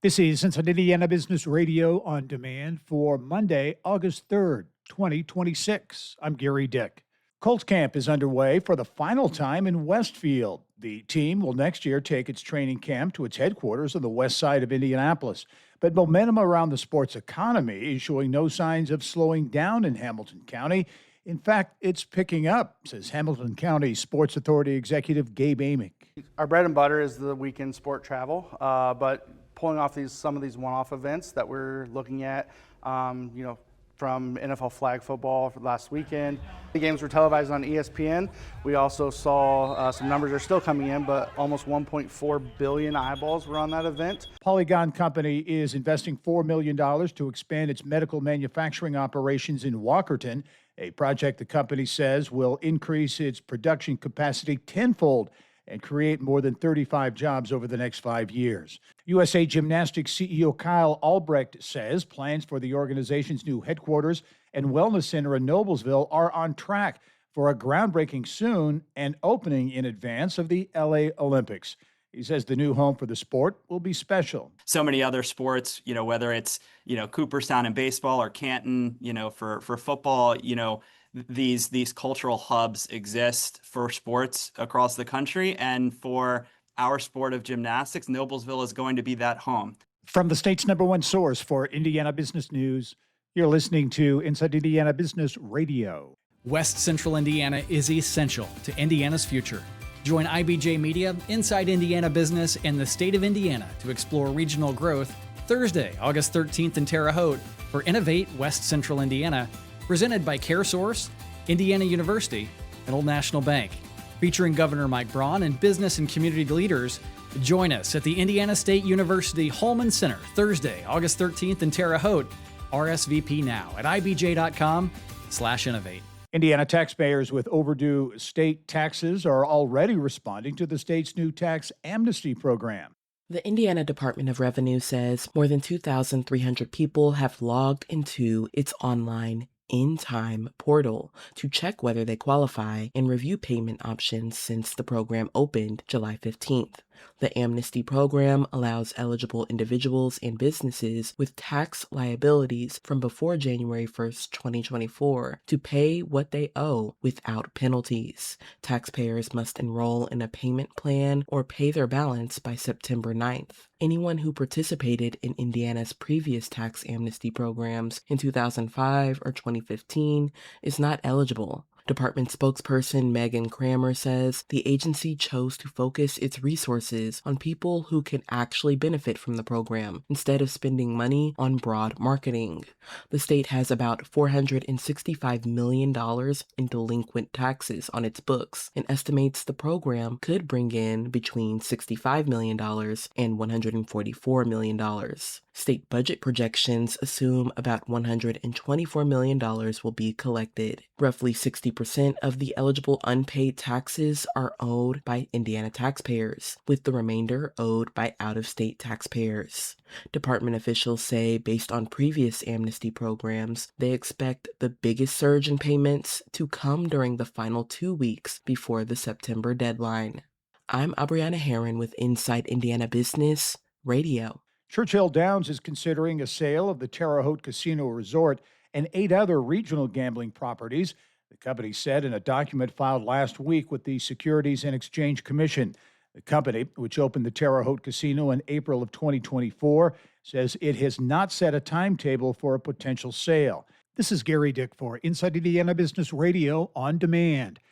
This is Cincinnati, Indiana Business Radio on demand for Monday, August 3rd, 2026. I'm Gary Dick. Colts camp is underway for the final time in Westfield. The team will next year take its training camp to its headquarters on the west side of Indianapolis. But momentum around the sports economy is showing no signs of slowing down in Hamilton County. In fact, it's picking up, says Hamilton County Sports Authority Executive Gabe Amick. Our bread and butter is the weekend sport travel, but pulling off some of these one-off events that we're looking at, from NFL flag football for last weekend. The games were televised on ESPN. We also saw some numbers are still coming in, but almost 1.4 billion eyeballs were on that event. Polygon Company is investing $4 million to expand its medical manufacturing operations in Walkerton, a project the company says will increase its production capacity tenfold and create more than 35 jobs over the next 5 years. USA Gymnastics CEO Kyle Albrecht says plans for the organization's new headquarters and wellness center in Noblesville are on track for a groundbreaking soon and opening in advance of the LA Olympics. He says the new home for the sport will be special. So many other sports, whether it's, Cooperstown in baseball or Canton, for football, these cultural hubs exist for sports across the country, and for our sport of gymnastics, Noblesville is going to be that home. From the state's #1 source for Indiana business news, you're listening to Inside Indiana Business Radio. West Central Indiana is essential to Indiana's future. Join IBJ Media, Inside Indiana Business, and the state of Indiana to explore regional growth Thursday, August 13th in Terre Haute for Innovate West Central Indiana, presented by CareSource, Indiana University, and Old National Bank. Featuring Governor Mike Braun and business and community leaders, join us at the Indiana State University Holman Center Thursday, August 13th in Terre Haute. RSVP now at ibj.com/innovate. Indiana taxpayers with overdue state taxes are already responding to the state's new tax amnesty program. The Indiana Department of Revenue says more than 2,300 people have logged into its online in-time portal to check whether they qualify and review payment options since the program opened July 15th. The amnesty program allows eligible individuals and businesses with tax liabilities from before January 1st, 2024 to pay what they owe without penalties. Taxpayers must enroll in a payment plan or pay their balance by September 9th. Anyone who participated in Indiana's previous tax amnesty programs in 2005 or 2015 is not eligible. Department spokesperson Megan Kramer says the agency chose to focus its resources on people who can actually benefit from the program instead of spending money on broad marketing. The state has about $465 million in delinquent taxes on its books and estimates the program could bring in between $65 million and $144 million. State budget projections assume about $124 million will be collected. Roughly 60% of the eligible unpaid taxes are owed by Indiana taxpayers, with the remainder owed by out-of-state taxpayers. Department officials say based on previous amnesty programs, they expect the biggest surge in payments to come during the final 2 weeks before the September deadline. I'm Abriana Herron with Inside Indiana Business Radio. Churchill Downs is considering a sale of the Terre Haute Casino Resort and 8 other regional gambling properties, the company said in a document filed last week with the Securities and Exchange Commission. The company, which opened the Terre Haute Casino in April of 2024, says it has not set a timetable for a potential sale. This is Gary Dick for Inside Indiana Business Radio on Demand.